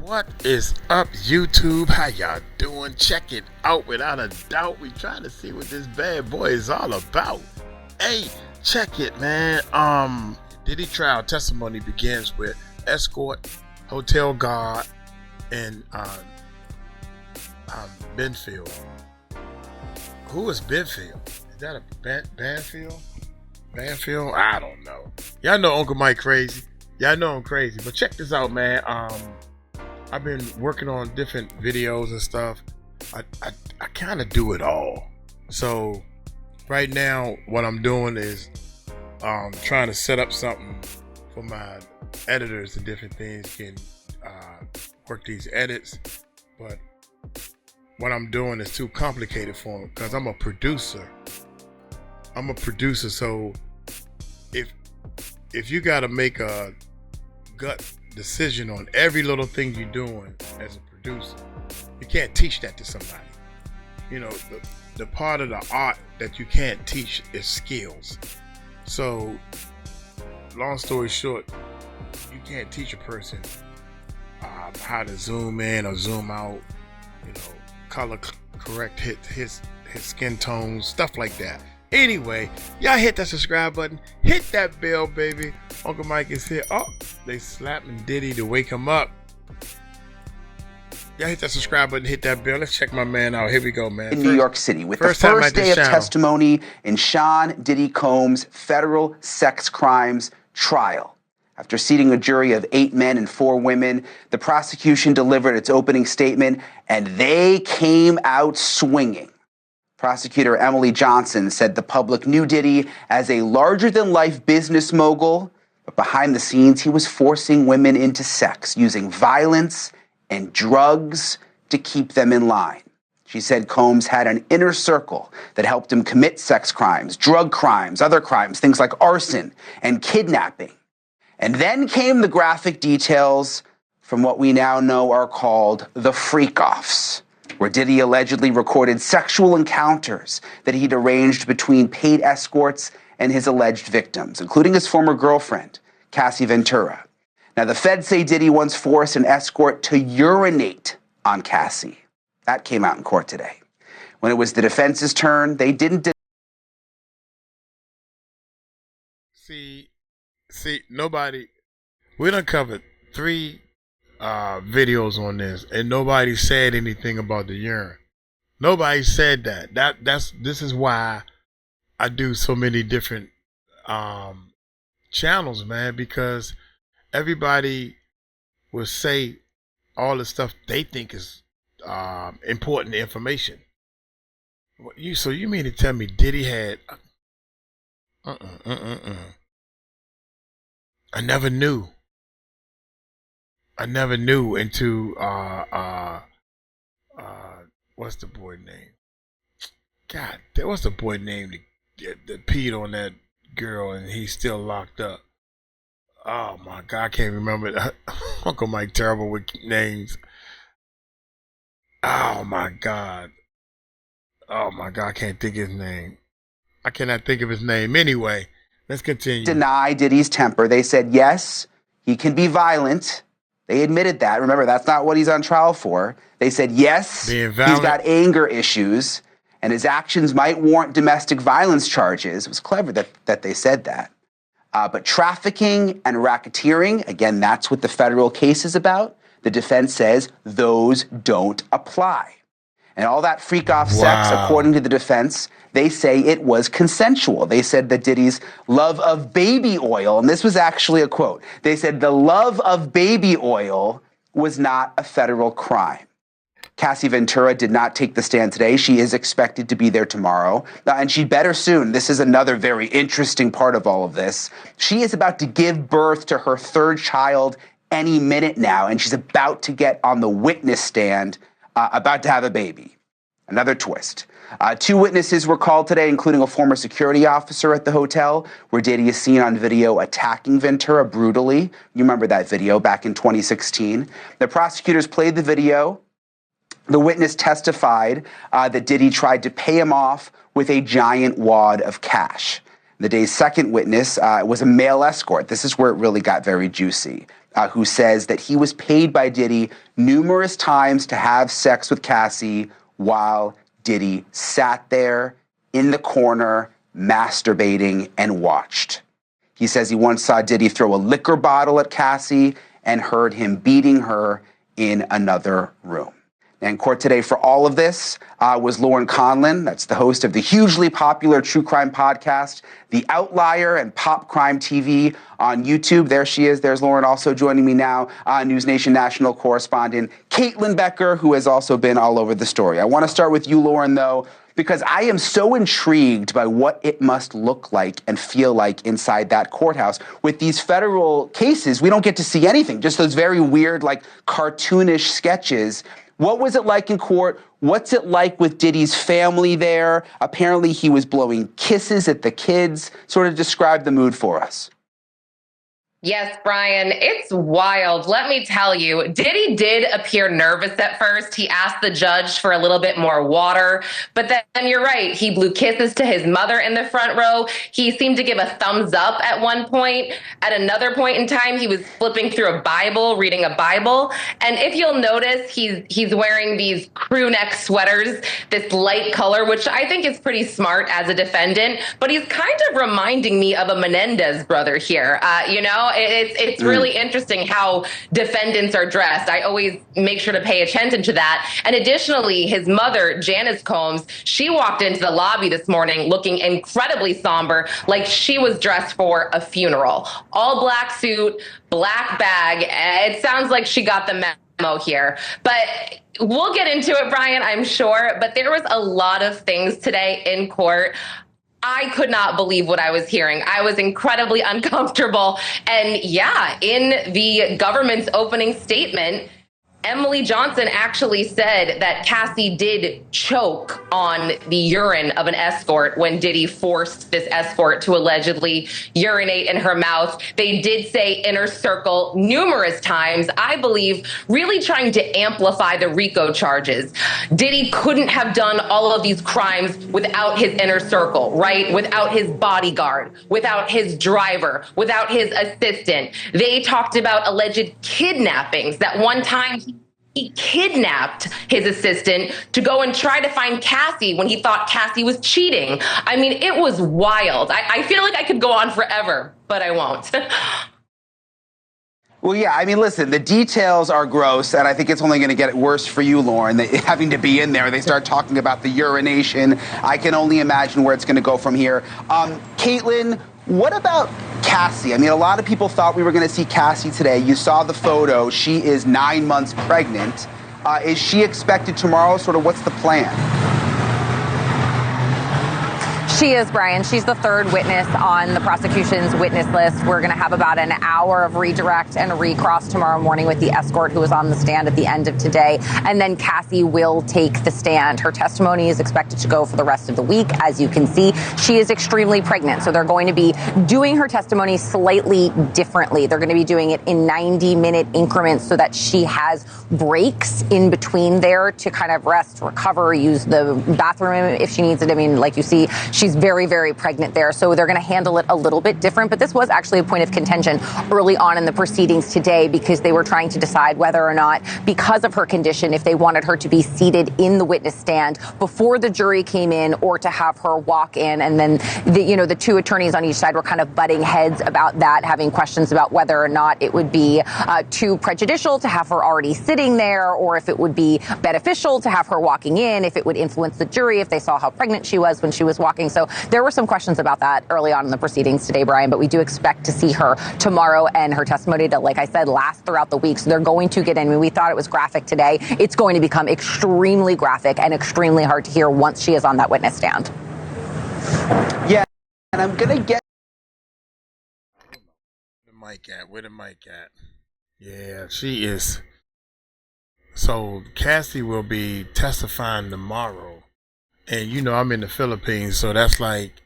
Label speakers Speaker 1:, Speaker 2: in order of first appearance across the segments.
Speaker 1: What is up, YouTube? How y'all doing? Check it out. Without a doubt, we trying to see what this bad boy is all about. Hey, check it, man. Diddy trial testimony begins with Escort, hotel guard, and Benfield. Who is Benfield? Is that a Banfield? Banfield? I don't know. Y'all know Uncle Mike crazy. Y'all know I'm crazy. But check this out, man. I've been working on different videos and stuff. I kind of do it all. So right now, what I'm doing is trying to set up something for my editors and different things can work these edits. But what I'm doing is too complicated for them because I'm a producer. So if you got to make a gut decision on every little thing you're doing as a producer, you can't teach that to somebody. You know, the part of the art that you can't teach is skills. So long story short, you can't teach a person how to zoom in or zoom out, you know, color correct his skin tones, stuff like that. Anyway, y'all hit that subscribe button, hit that bell, baby. Uncle Mike is here. Oh, they slapping Diddy to wake him up. Y'all hit that subscribe button, hit that bell. Let's check my man out. Here we go, man.
Speaker 2: In New York City, with the first day of testimony in 𝗗𝗢𝗡𝗞𝗦 federal sex crimes trial. After seating a jury of 8 men and 4 women, the prosecution delivered its opening statement, and they came out swinging. Prosecutor Emily Johnson said the public knew Diddy as a larger-than-life business mogul, but behind the scenes, he was forcing women into sex, using violence and drugs to keep them in line. She said Combs had an inner circle that helped him commit sex crimes, drug crimes, other crimes, things like arson and kidnapping. And then came the graphic details from what we now know are called the freak-offs, where Diddy allegedly recorded sexual encounters that he'd arranged between paid escorts and his alleged victims, including his former girlfriend, Cassie Ventura. Now, the feds say Diddy once forced an escort to urinate on Cassie. That came out in court today. When it was the defense's turn, they didn't...
Speaker 1: See, nobody... We done covered 3 videos on this, and nobody said anything about the urine. Nobody said that. This is why I do so many different channels, man, because everybody will say all the stuff they think is important information. So you mean to tell me Diddy had I never knew into what's the boy name? God, what's the boy name that peed on that girl and he's still locked up? Oh my God, I can't remember. Uncle Mike terrible with names. Oh my God, I can't think of his name. I cannot think of his name. Anyway, let's continue.
Speaker 2: Deny Diddy's temper. They said, yes, he can be violent. They admitted that. Remember, that's not what he's on trial for. They said, yes, he's got anger issues, and his actions might warrant domestic violence charges. It was clever that they said that. But trafficking and racketeering, again, that's what the federal case is about. The defense says those don't apply. And all that freak-off sex, according to the defense, they say it was consensual. They said that Diddy's love of baby oil, and this was actually a quote, they said the love of baby oil was not a federal crime. Cassie Ventura did not take the stand today. She is expected to be there tomorrow, and she better soon. This is another very interesting part of all of this. She is about to give birth to her 3rd child any minute now, and she's about to get on the witness stand, about to have a baby. Another twist. 2 witnesses were called today, including a former security officer at the hotel, where Diddy is seen on video attacking Ventura brutally. You remember that video back in 2016. The prosecutors played the video. The witness testified that Diddy tried to pay him off with a giant wad of cash. The day's second witness was a male escort. This is where it really got very juicy, who says that he was paid by Diddy numerous times to have sex with Cassie while Diddy sat there in the corner masturbating and watched. He says he once saw Diddy throw a liquor bottle at Cassie and heard him beating her in another room. In court today for all of this was Lauren Conlin. That's the host of the hugely popular true crime podcast, The Outlier and Pop Crime TV on YouTube. There she is. There's Lauren. Also joining me now, News Nation national correspondent Caitlin Becker, who has also been all over the story. I want to start with you, Lauren, though, because I am so intrigued by what it must look like and feel like inside that courthouse. With these federal cases, we don't get to see anything, just those very weird, like cartoonish sketches. What was it like in court? What's it like with Diddy's family there? Apparently he was blowing kisses at the kids. Sort of describe the mood for us.
Speaker 3: Yes, Brian, it's wild. Let me tell you, Diddy did appear nervous at first. He asked the judge for a little bit more water, but then you're right. He blew kisses to his mother in the front row. He seemed to give a thumbs up at one point. At another point in time, he was flipping through a Bible, reading a Bible. And if you'll notice, he's wearing these crew neck sweaters, this light color, which I think is pretty smart as a defendant, but he's kind of reminding me of a Menendez brother here. It's really interesting how defendants are dressed. I always make sure to pay attention to that. And additionally, his mother, Janice Combs, she walked into the lobby this morning looking incredibly somber, like she was dressed for a funeral. All black suit, black bag. It sounds like she got the memo here. But we'll get into it, Brian, I'm sure. But there was a lot of things today in court. I could not believe what I was hearing. I was incredibly uncomfortable. And yeah, in the government's opening statement, Emily Johnson actually said that Cassie did choke on the urine of an escort when Diddy forced this escort to allegedly urinate in her mouth. They did say inner circle numerous times, I believe, really trying to amplify the RICO charges. Diddy couldn't have done all of these crimes without his inner circle, right? Without his bodyguard, without his driver, without his assistant. They talked about alleged kidnappings. That one time he kidnapped his assistant to go and try to find Cassie when he thought Cassie was cheating. I mean, it was wild. I feel like I could go on forever, but I won't.
Speaker 2: Well, yeah, I mean, listen, the details are gross, and I think it's only going to get worse for you, Lauren, having to be in there. They start talking about the urination. I can only imagine where it's going to go from here. Caitlin, what about Cassie? I mean, a lot of people thought we were going to see Cassie today. You saw the photo. She is 9 months pregnant. Is she expected tomorrow? Sort of what's the plan?
Speaker 4: She is, Brian. She's the third witness on the prosecution's witness list. We're going to have about an hour of redirect and recross tomorrow morning with the escort who was on the stand at the end of today. And then Cassie will take the stand. Her testimony is expected to go for the rest of the week. As you can see, she is extremely pregnant. So they're going to be doing her testimony slightly differently. They're going to be doing it in 90-minute increments so that she has breaks in between there to kind of rest, recover, use the bathroom if she needs it. I mean, like you see, she's very, very pregnant there. So they're going to handle it a little bit different. But this was actually a point of contention early on in the proceedings today because they were trying to decide whether or not, because of her condition, if they wanted her to be seated in the witness stand before the jury came in or to have her walk in. And then, the two attorneys on each side were kind of butting heads about that, having questions about whether or not it would be too prejudicial to have her already sitting there or if it would be beneficial to have her walking in, if it would influence the jury, if they saw how pregnant she was when she was walking. So there were some questions about that early on in the proceedings today, Brian, but we do expect to see her tomorrow and her testimony to, like I said, last throughout the week. So they're going to get in. I mean, we thought it was graphic today. It's going to become extremely graphic and extremely hard to hear once she is on that witness stand.
Speaker 2: Yeah, and I'm going to get
Speaker 1: Where the mic at? Yeah, she is. So Cassie will be testifying tomorrow. And, I'm in the Philippines, so that's like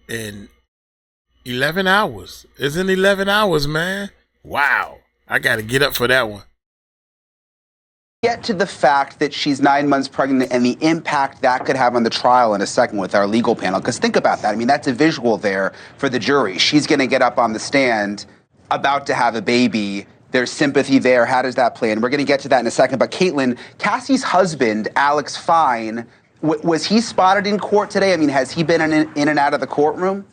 Speaker 1: in 11 hours. It's in 11 hours, man. Wow. I got to get up for that one.
Speaker 2: Get to the fact that she's 9 months pregnant and the impact that could have on the trial in a second with our legal panel. Because think about that. I mean, that's a visual there for the jury. She's going to get up on the stand about to have a baby. There's sympathy there. How does that play? And we're going to get to that in a second. But Caitlin, Cassie's husband, Alex Fine, was he spotted in court today? I mean, has he been in and out of the courtroom?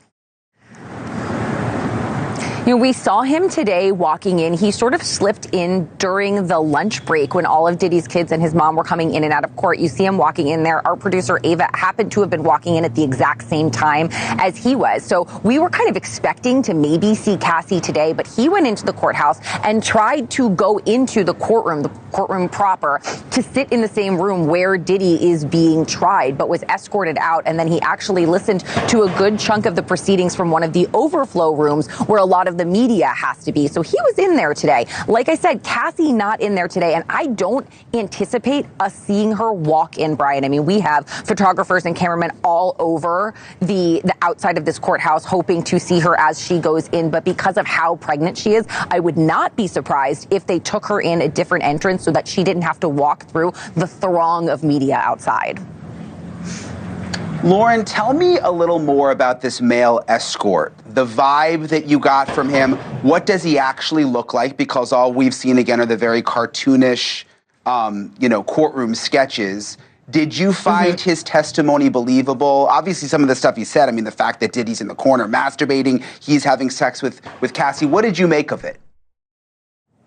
Speaker 4: You know, we saw him today walking in. He sort of slipped in during the lunch break when all of Diddy's kids and his mom were coming in and out of court. You see him walking in there. Our producer, Ava, happened to have been walking in at the exact same time as he was. So we were kind of expecting to maybe see Cassie today, but he went into the courthouse and tried to go into the courtroom proper, to sit in the same room where Diddy is being tried, but was escorted out. And then he actually listened to a good chunk of the proceedings from one of the overflow rooms where a lot of the media has to be. So he was in there today. Like I said, Cassie not in there today, and I don't anticipate us seeing her walk in, Brian. I mean, we have photographers and cameramen all over the outside of this courthouse hoping to see her as she goes in, but because of how pregnant she is, I would not be surprised if they took her in a different entrance so that she didn't have to walk through the throng of media outside.
Speaker 2: Lauren, tell me a little more about this male escort, the vibe that you got from him. What does he actually look like? Because all we've seen, again, are the very cartoonish, courtroom sketches. Did you find his testimony believable? Obviously, some of the stuff he said, I mean, the fact that Diddy's in the corner masturbating, he's having sex with Cassie. What did you make of it?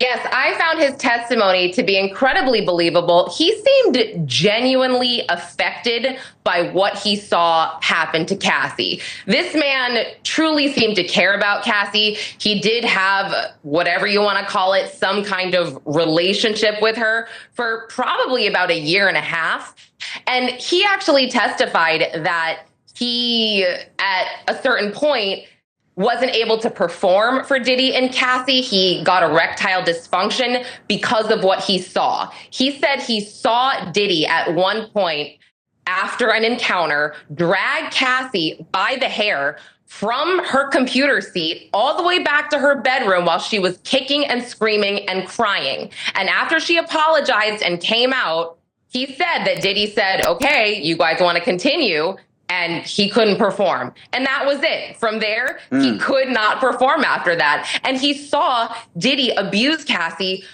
Speaker 3: Yes, I found his testimony to be incredibly believable. He seemed genuinely affected by what he saw happen to Cassie. This man truly seemed to care about Cassie. He did have, whatever you want to call it, some kind of relationship with her for probably about 1.5 years. And he actually testified that he, at a certain point, wasn't able to perform for Diddy and Cassie. He got erectile dysfunction because of what he saw. He said he saw Diddy at one point after an encounter drag Cassie by the hair from her computer seat all the way back to her bedroom while she was kicking and screaming and crying. And after she apologized and came out, he said that Diddy said, okay, you guys want to continue? And he couldn't perform. And that was it. From there, he could not perform after that. And he saw Diddy abuse Cassie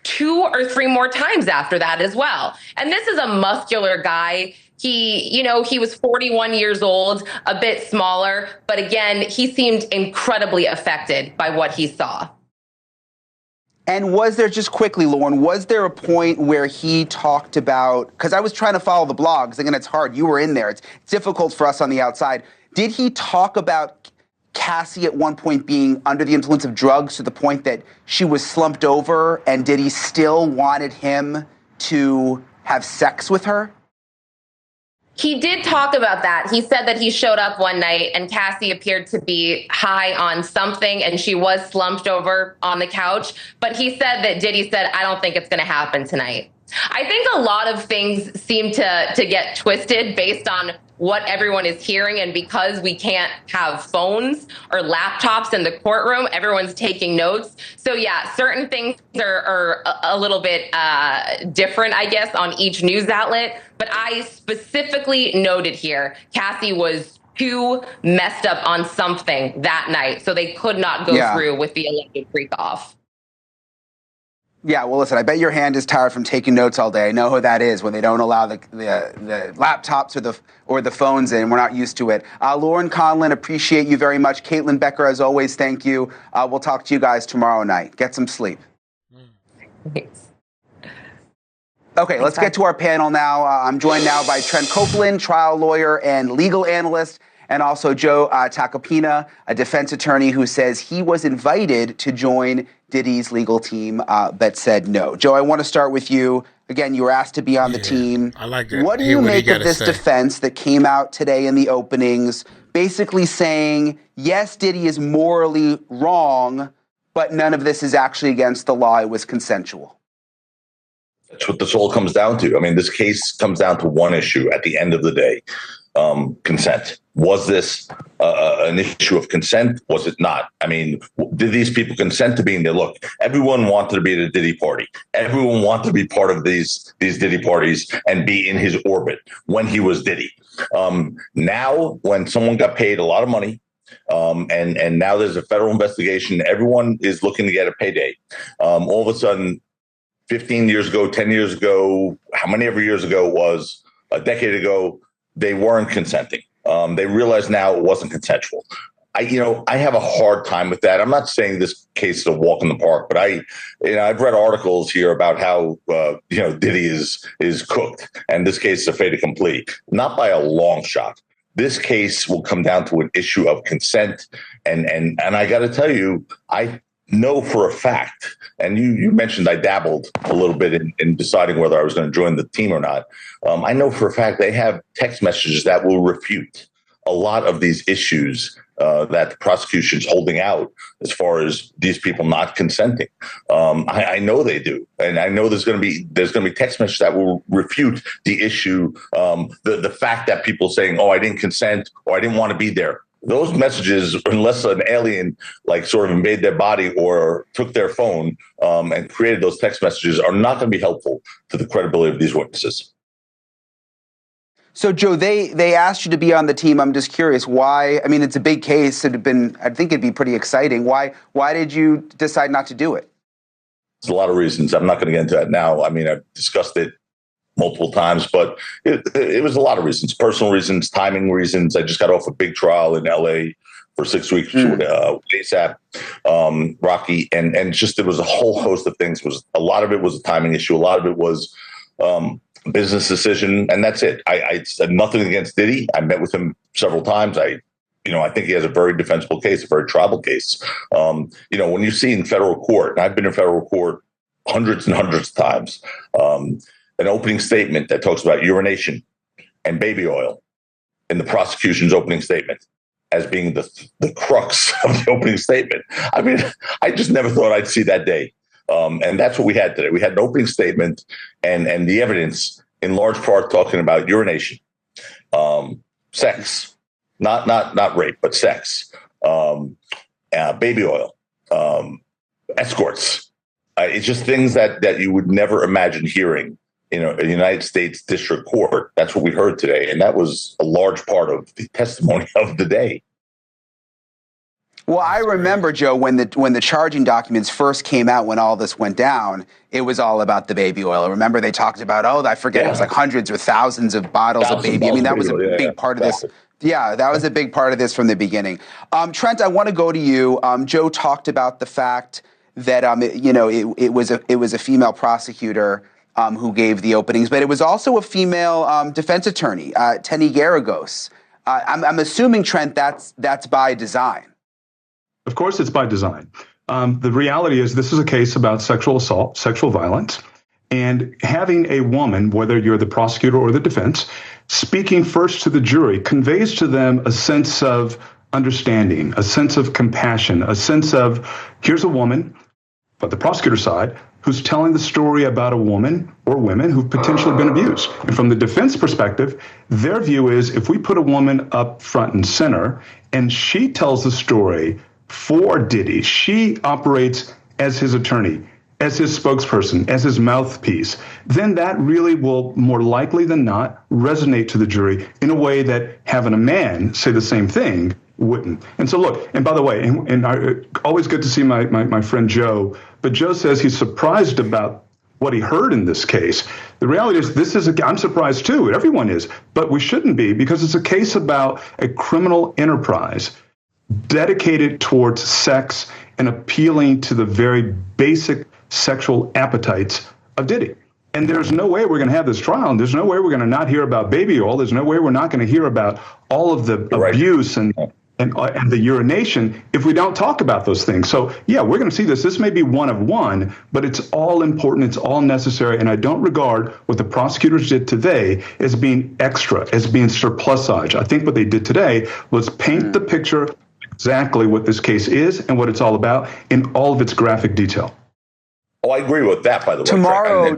Speaker 3: 2 or 3 more times after that as well. And this is a muscular guy. He was 41 years old, a bit smaller. But again, he seemed incredibly affected by what he saw.
Speaker 2: And was there, just quickly, Lauren, was there a point where he talked about, because I was trying to follow the blogs, again, it's hard, you were in there, it's difficult for us on the outside. Did he talk about Cassie at one point being under the influence of drugs to the point that she was slumped over, and did he still wanted him to have sex with her?
Speaker 3: He did talk about that. He said that he showed up one night and Cassie appeared to be high on something and she was slumped over on the couch. But he said that Diddy said, I don't think it's going to happen tonight. I think a lot of things seem to get twisted based on what everyone is hearing. And because we can't have phones or laptops in the courtroom, everyone's taking notes. So yeah, certain things are a little bit different, I guess, on each news outlet. But I specifically noted here, Cassie was too messed up on something that night. So they could not go through with the alleged freak off.
Speaker 2: Yeah, well, listen, I bet your hand is tired from taking notes all day. I know who that is when they don't allow the laptops or the phones in. We're not used to it. Lauren Conlin, appreciate you very much. Caitlin Becker, as always, thank you. We'll talk to you guys tomorrow night. Get some sleep.
Speaker 3: Thanks.
Speaker 2: Okay, let's get to our panel now. I'm joined now by Trent Copeland, trial lawyer and legal analyst, and also 𝗗𝗢𝗡𝗞𝗦, a defense attorney who says he was invited to join Diddy's legal team but said no. Joe, I want to start with you. Again, you were asked to be on the team.
Speaker 1: I like that.
Speaker 2: What do you make of this defense that came out today in the openings, basically saying, yes, Diddy is morally wrong, but none of this is actually against the law. It was consensual.
Speaker 5: That's what this all comes down to. I mean, this case comes down to one issue at the end of the day. Consent. Was this an issue of consent? Was it not? I mean, did these people consent to being there? Look, everyone wanted to be at a Diddy party. Everyone wanted to be part of these Diddy parties and be in his orbit when he was Diddy. Now, when someone got paid a lot of money, and now there's a federal investigation, everyone is looking to get a payday. All of a sudden, 15 years ago, 10 years ago, how many ever years ago it was, a decade ago, they weren't consenting. They realize now it wasn't consensual. I have a hard time with that. I'm not saying this case is a walk in the park, but I've read articles here about how Diddy is cooked, and this case is a fait accompli. Not by a long shot. This case will come down to an issue of consent, and I got to tell you, I know for a fact, and you mentioned I dabbled a little bit in deciding whether I was going to join the team or not. I know for a fact they have text messages that will refute a lot of these issues that the prosecution's holding out as far as these people not consenting. I know they do, and I know there's going to be text messages that will refute the issue, the fact that people saying, "Oh, I didn't consent," or "I didn't want to be there." Those messages, unless an alien sort of invaded their body or took their phone and created those text messages, are not going to be helpful to the credibility of these witnesses.
Speaker 2: So, Joe, they asked you to be on the team. I'm just curious why. I mean, it's a big case. I think it'd be pretty exciting. Why did you decide not to do it?
Speaker 5: There's a lot of reasons. I'm not going to get into that now. I mean, I've discussed it multiple times, but it was a lot of reasons, personal reasons, timing reasons. I just got off a big trial in LA for 6 weeks with ASAP, Rocky, and just there was a whole host of things. A lot of it was a timing issue. A lot of it was business decision, and that's it. I said nothing against Diddy. I met with him several times. I think he has a very defensible case, a very tribal case. When you see in federal court, and I've been in federal court hundreds and hundreds of times, an opening statement that talks about urination and baby oil in the prosecution's opening statement as being the crux of the opening statement. I mean, I just never thought I'd see that day. And that's what we had today. We had an opening statement and the evidence in large part talking about urination, sex, not rape, but sex, baby oil, escorts. It's just things that you would never imagine hearing in a United States district court. That's what we heard today. And that was a large part of the testimony of the day.
Speaker 2: Well, I remember, Joe, when the charging documents first came out, when all this went down, it was all about the baby oil. Remember, they talked about, I forget, it was like hundreds or thousands of bottles of baby. I mean, that was a big part of this. Yeah, that was a big part of this from the beginning. Trent, I want to go to you. Joe talked about the fact that it was a female prosecutor who gave the openings, but it was also a female defense attorney, 𝗟𝗓𝗡𝗞𝗦. I'm assuming, Trent, that's by design.
Speaker 6: Of course, it's by design. The reality is this is a case about sexual assault, sexual violence, and having a woman, whether you're the prosecutor or the defense, speaking first to the jury conveys to them a sense of understanding, a sense of compassion, a sense of, here's a woman, but the prosecutor side, who's telling the story about a woman or women who've potentially been abused. And from the defense perspective, their view is if we put a woman up front and center and she tells the story for Diddy, she operates as his attorney, as his spokesperson, as his mouthpiece, then that really will more likely than not resonate to the jury in a way that having a man say the same thing wouldn't. And so look, and by the way, and always good to see my friend Joe, but Joe says he's surprised about what he heard in this case. The reality is I'm surprised too, everyone is, but we shouldn't be, because it's a case about a criminal enterprise dedicated towards sex and appealing to the very basic sexual appetites of Diddy. And there's no way we're going to have this trial, and there's no way we're going to not hear about baby oil. There's no way we're not going to hear about all of the abuse and the urination if we don't talk about those things. So, yeah, we're going to see this. This may be one of one, but it's all important. It's all necessary. And I don't regard what the prosecutors did today as being extra, as being surplusage. I think what they did today was paint the picture exactly what this case is and what it's all about in all of its graphic detail.
Speaker 5: Oh, I agree with that, by the way.
Speaker 2: Tomorrow,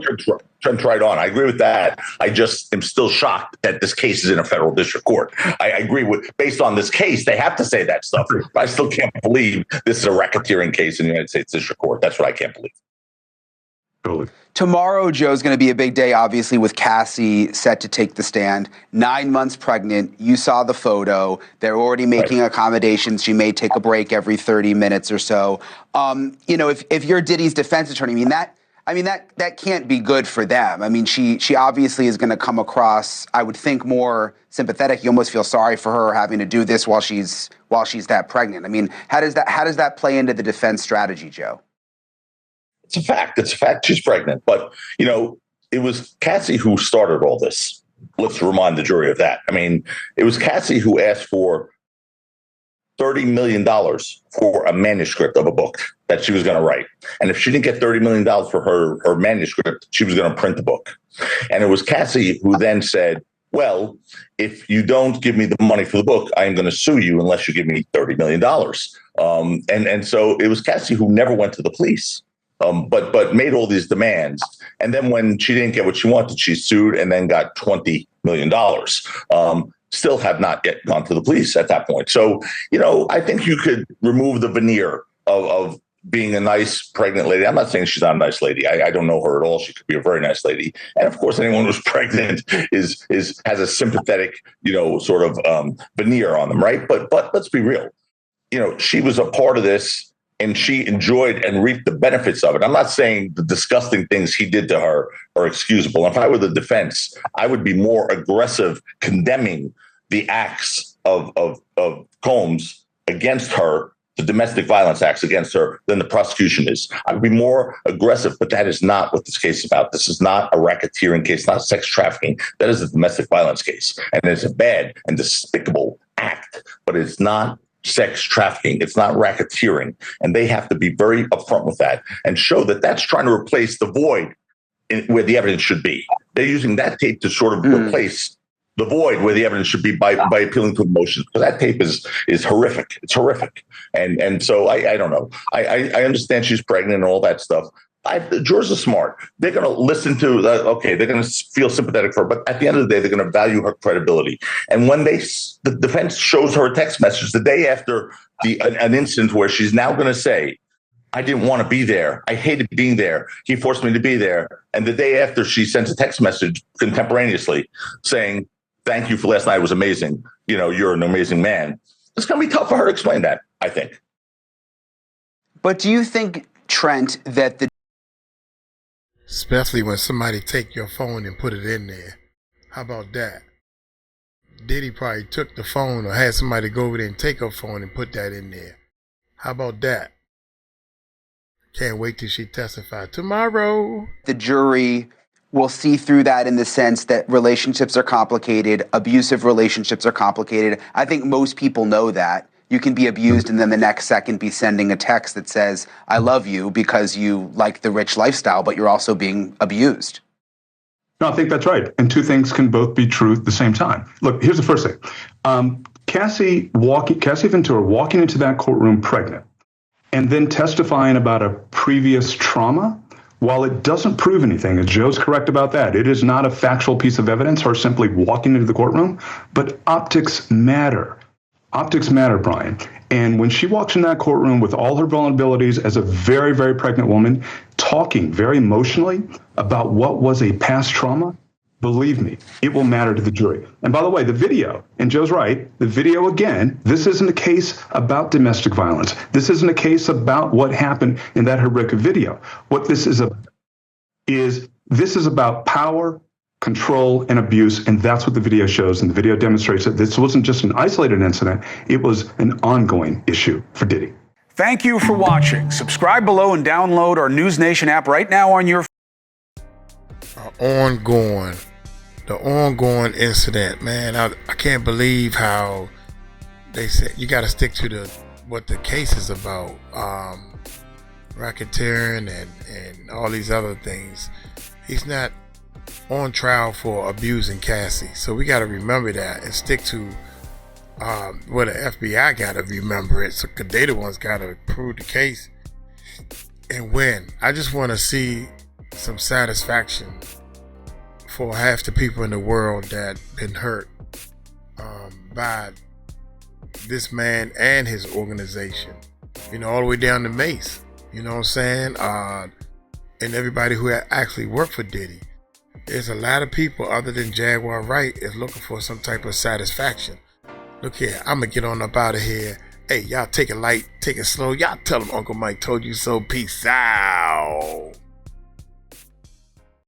Speaker 5: jumped right on. I agree with that. I just am still shocked that this case is in a federal district court. I agree with, based on this case, they have to say that stuff. But I still can't believe this is a racketeering case in the United States District Court. That's what I can't believe.
Speaker 6: Totally.
Speaker 2: Tomorrow, Joe's going to be a big day, obviously, with Cassie set to take the stand. 9 months pregnant. You saw the photo. They're already making accommodations. She may take a break every 30 minutes or so. You know, if you're Diddy's defense attorney, that can't be good for them. I mean, she obviously is going to come across, I would think, more sympathetic. You almost feel sorry for her having to do this while she's that pregnant. I mean, how does that play into the defense strategy, Joe?
Speaker 5: It's a fact. It's a fact she's pregnant. But, you know, it was Cassie who started all this. Let's remind the jury of that. I mean, it was Cassie who asked for $30 million for a manuscript of a book that she was going to write. And if she didn't get $30 million for her manuscript, she was going to print the book. And it was Cassie who then said, well, if you don't give me the money for the book, I am going to sue you unless you give me $30 million. And so it was Cassie who never went to the police. But made all these demands. And then when she didn't get what she wanted, she sued and then got $20 million. Still have not yet gone to the police at that point. So, you know, I think you could remove the veneer of being a nice pregnant lady. I'm not saying she's not a nice lady. I don't know her at all. She could be a very nice lady. And of course, anyone who's pregnant has a sympathetic, you know, sort of veneer on them, right? But let's be real. You know, she was a part of this. And she enjoyed and reaped the benefits of it. I'm not saying the disgusting things he did to her are excusable. If I were the defense, I would be more aggressive condemning the acts of Combs against her, the domestic violence acts against her, than the prosecution is. I would be more aggressive, but that is not what this case is about. This is not a racketeering case, not sex trafficking. That is a domestic violence case. And it's a bad and despicable act, but it's not sex trafficking. It's not racketeering. And they have to be very upfront with that and show that that's trying to replace the void where the evidence should be. They're using that tape to sort of replace the void where the evidence should be by appealing to emotions. Because that tape is horrific. It's horrific. And so I don't know. I understand she's pregnant and all that stuff. The jurors are smart. They're going to listen to, they're going to feel sympathetic for her, but at the end of the day, they're going to value her credibility. And when the defense shows her a text message the day after an incident where she's now going to say, I didn't want to be there. I hated being there. He forced me to be there. And the day after, she sends a text message contemporaneously saying, thank you for last night. It was amazing. You know, you're an amazing man. It's going to be tough for her to explain that, I think.
Speaker 2: But do you think, Trent, that
Speaker 1: especially when somebody take your phone and put it in there. How about that? Diddy probably took the phone or had somebody go over there and take her phone and put that in there. How about that? Can't wait till she testifies tomorrow.
Speaker 2: The jury will see through that in the sense that relationships are complicated, abusive relationships are complicated. I think most people know that. You can be abused and then the next second be sending a text that says, I love you because you like the rich lifestyle, but you're also being abused.
Speaker 6: No, I think that's right. And two things can both be true at the same time. Look, here's the first thing. Cassie Ventura walking into that courtroom pregnant and then testifying about a previous trauma, while it doesn't prove anything, and Joe's correct about that, it is not a factual piece of evidence, her simply walking into the courtroom, but optics matter. Optics matter, Brian. And when she walks in that courtroom with all her vulnerabilities as a very, very pregnant woman, talking very emotionally about what was a past trauma, believe me, it will matter to the jury. And by the way, the video, and Joe's right, the video again, this isn't a case about domestic violence. This isn't a case about what happened in that horrific video. What this is about is about power, control, and abuse, and that's what the video shows, and the video demonstrates that this wasn't just an isolated incident, it was an ongoing issue for Diddy.
Speaker 7: Thank you for watching. Subscribe below and download our News Nation app right now on your
Speaker 1: the ongoing incident, man. I can't believe how they said you got to stick to what the case is about, racketeering and all these other things. He's not on trial for abusing Cassie, so we got to remember that and stick to what the FBI got to remember it. So they the ones got to prove the case and win. I just want to see some satisfaction for half the people in the world that been hurt by this man and his organization. You know, all the way down to Mace. You know what I'm saying? And everybody who actually worked for Diddy. There's a lot of people other than Jaguar Wright is looking for some type of satisfaction. Look here, I'm gonna get on up out of here. Hey, y'all take it light, take it slow. Y'all tell them Uncle Mike told you so. Peace out.